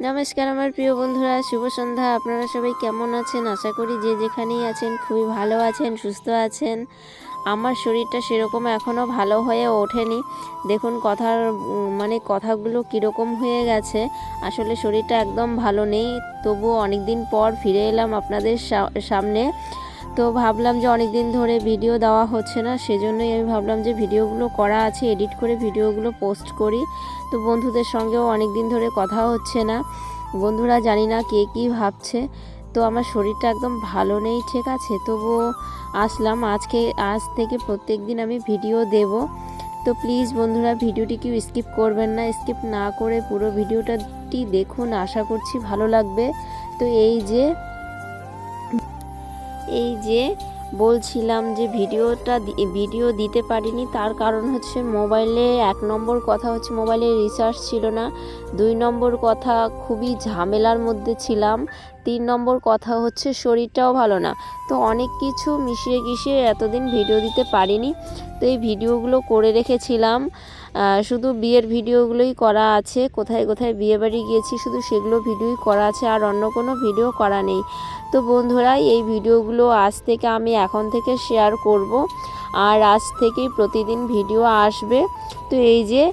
নমস্কার আমার প্রিয় বন্ধুরা, শুভ সন্ধ্যা। আপনারা সবাই কেমন আছেন? আশা করি যে যেখানেই আছেন খুবই ভালো আছেন, সুস্থ আছেন। আমার শরীরটা সেরকম এখনও ভালো হয়ে ওঠেনি। দেখুন কথাগুলো কীরকম হয়ে গেছে। আসলে শরীরটা একদম ভালো নেই, তবুও অনেক দিন পর ফিরে এলাম আপনাদের সামনে। তো ভাবলাম যে অনেক দিন ধরে ভিডিও দেওয়া হচ্ছে না, সেজন্যই আমি ভাবলাম যে ভিডিওগুলো করা আছে, এডিট করে ভিডিওগুলো পোস্ট করি। তো বন্ধুদের সঙ্গেও অনেক দিন ধরে কথা হচ্ছে না। বন্ধুরা জানি না কে কী ভাবছে। তো আমার শরীরটা একদম ভালো নেই, ঠিক আছে, তবুও আসলাম। আজ থেকে প্রত্যেক দিন আমি ভিডিও দেব। তো প্লিজ বন্ধুরা ভিডিওটি কেউ স্কিপ করবেন না, স্কিপ না করে পুরো ভিডিওটি দেখুন, আশা করছি ভালো লাগবে। তো এই যে বলছিলাম যে ভিডিও দিতে পারিনি, তার কারণ হচ্ছে মোবাইলে 1 নম্বর কথা হচ্ছে মোবাইলে রিচার্জ ছিল না, 2 নম্বর কথা খুবই ঝামেলার মধ্যে ছিলাম, 3 নম্বর কথা হচ্ছে শরীরটাও ভালো না। তো অনেক কিছু মিশিয়ে এতদিন ভিডিও দিতে পারিনি। তো এই ভিডিওগুলো করে রেখেছিলাম, শুধু বিয়ের ভিডিওগুলোই করা আছে। কোথায় কোথায় বিয়ে বাড়ি গিয়েছি শুধু সেগুলো ভিডিওই করা আছে, আর অন্য কোনো ভিডিও করা নেই। তো বন্ধুরা এই ভিডিওগুলো এখন থেকে শেয়ার করব, আর আজ থেকেই প্রতিদিন ভিডিও আসবে। তো এই যে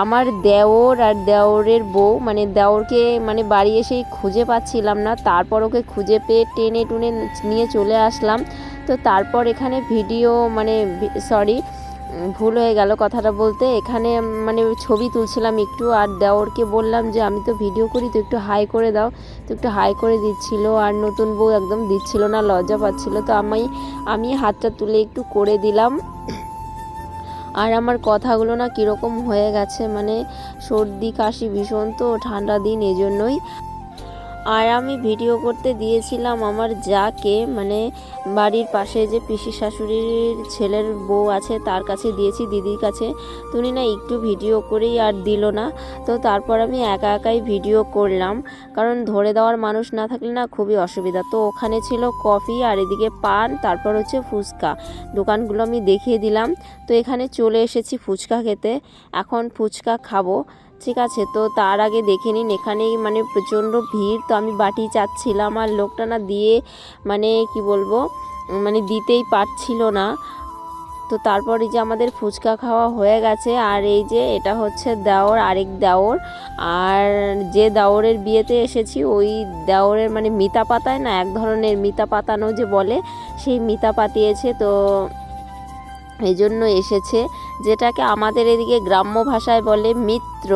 আমার দেওর আর দেওরের বউ, দেওরকে বাড়ি এসেই খুঁজে পাচ্ছিলাম না, তারপর ওকে খুঁজে পেয়ে টেনে টুনে নিয়ে চলে আসলাম। তো তারপর এখানে ভুল হয়ে গেল কথাটা বলতে, এখানে ছবি তুলছিলাম একটু, আর দেওরকে বললাম যে আমি তো ভিডিও করি, তো একটু হাই করে দাও। তো একটু হাই করে দিচ্ছিল, আর নতুন বউ একদম দিচ্ছিল না, লজ্জা পাচ্ছিল। তো আমি হাতটা তুলে একটু করে দিলাম। আর আমার কথাগুলো না কীরকম হয়ে গেছে, সর্দি কাশি ভীষণ, তো ঠান্ডা দিন, এজন্যই। আর আমি ভিডিও করতে দিয়েছিলাম আমার যাকে, বাড়ির পাশে যে পিসি শাশুড়ির ছেলের বউ আছে তার কাছে দিয়েছি, দিদির কাছে। তুমি না একটু ভিডিও করেই আর দিল না। তো তারপর আমি একাই ভিডিও করলাম, কারণ ধরে দেওয়ার মানুষ না থাকলে না খুবই অসুবিধা। তো ওখানে ছিল কফি, আর এদিকে পান, তারপর হচ্ছে ফুচকা। দোকানগুলো আমি দেখিয়ে দিলাম। তো এখানে চলে এসেছি ফুচকা খেতে, এখন ফুচকা খাবো, ঠিক আছে। তো তার আগে দেখে নিন, এখানেই প্রচণ্ড ভিড়। তো আমি বাটি চাচ্ছিলাম, আর লোকটা না দিয়ে কি বলবো, দিতেই পারছিল না। তো তারপর এই যে আমাদের ফুচকা খাওয়া হয়ে গেছে, আর এই যে এটা হচ্ছে দেওর, আরেক দেওর। আর যে দেওরের বিয়েতে এসেছি ওই দেওরের মিতা পাতায় না, এক ধরনের মিতা পাতানো যে বলে, সেই মিতা পাতিয়েছে। তো এই জন্য এসেছে, যেটাকে আমাদের এদিকে গ্রাম্য ভাষায় বলে মিত্র।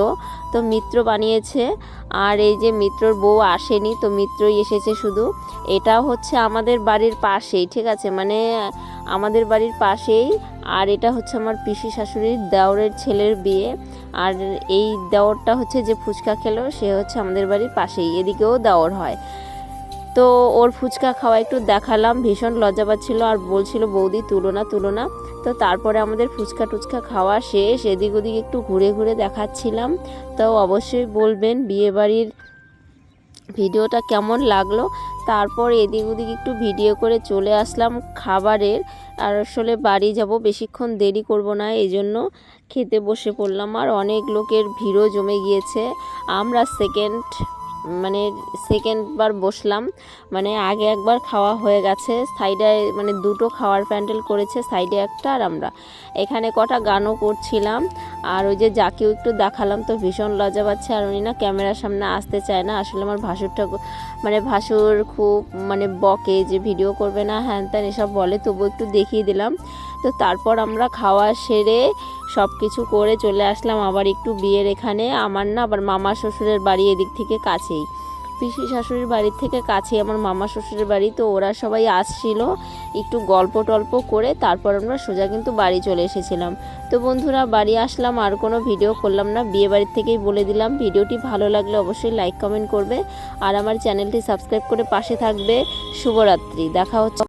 তো মিত্র বানিয়েছে, আর এই যে মিত্রর বউ আসেনি, তো মিত্রই এসেছে শুধু। এটা হচ্ছে আমাদের বাড়ির পাশেই, ঠিক আছে, আমাদের বাড়ির পাশেই। আর এটা হচ্ছে আমার পিসি শাশুড়ির দেওরের ছেলের বিয়ে। আর এই দেওরটা হচ্ছে যে ফুচকা খেলো, সে হচ্ছে আমাদের বাড়ির পাশেই, এদিকেও দেওর হয়। তো ওর ফুচকা খাওয়া একটু দেখালাম, ভীষণ লজ্জা পাচ্ছিল, আর বলছিল বৌদি তুলো না। তো তারপরে আমাদের ফুচকা খাওয়া শেষ, এদিক ওদিক একটু ঘুরে দেখাচ্ছিলাম। তো অবশ্যই বলবেন বিয়েবাড়ির ভিডিওটা কেমন লাগলো। তারপর এদিক ওদিক একটু ভিডিও করে চলে আসলাম খাবারের, আর আসলে বাড়ি যাব, বেশিক্ষণ দেরি করব না, এই জন্য খেতে বসে পড়লাম। আর অনেক লোকের ভিড়ও জমে গিয়েছে। আমরা সেকেন্ডবার বসলাম, আগে একবার খাওয়া হয়ে গেছে, সাইডে দুটো খাওয়ার প্যান্ডেল করেছে, সাইডে একটা, আর আমরা এখানে কটা গানও করছিলাম। আর ওই যে যাকেও একটু দেখালাম, তো ভীষণ লজ্জা পাচ্ছে, আর উনি না ক্যামেরার সামনে আসতে চায় না। আসলে আমার ভাসুর খুব বকে যে ভিডিও করবে না, হ্যান ত্যান এসব বলে, তবু একটু দেখিয়ে দিলাম। তো তারপর আমরা খাওয়া সেরে সব কিছু করে চলে আসলাম আবার একটু বিয়ের এখানে। আমার না আবার মামা শ্বশুরের বাড়ি এদিক থেকে কাছেই, পিসি শাশুড়ির বাড়ির থেকে কাছেই আমার মামা শ্বশুরের বাড়ি। তো ওরা সবাই আসছিল, একটু গল্প টল্প করে তারপর আমরা সোজা কিন্তু বাড়ি চলে এসেছিলাম। তো বন্ধুরা বাড়ি আসলাম, আর কোনো ভিডিও করলাম না, বিয়ে বাড়ির থেকেই বলে দিলাম। ভিডিওটি ভালো লাগলে অবশ্যই লাইক কমেন্ট করবে, আর আমার চ্যানেলটি সাবস্ক্রাইব করে পাশে থাকবে। শুভরাত্রি, দেখা হচ্ছে।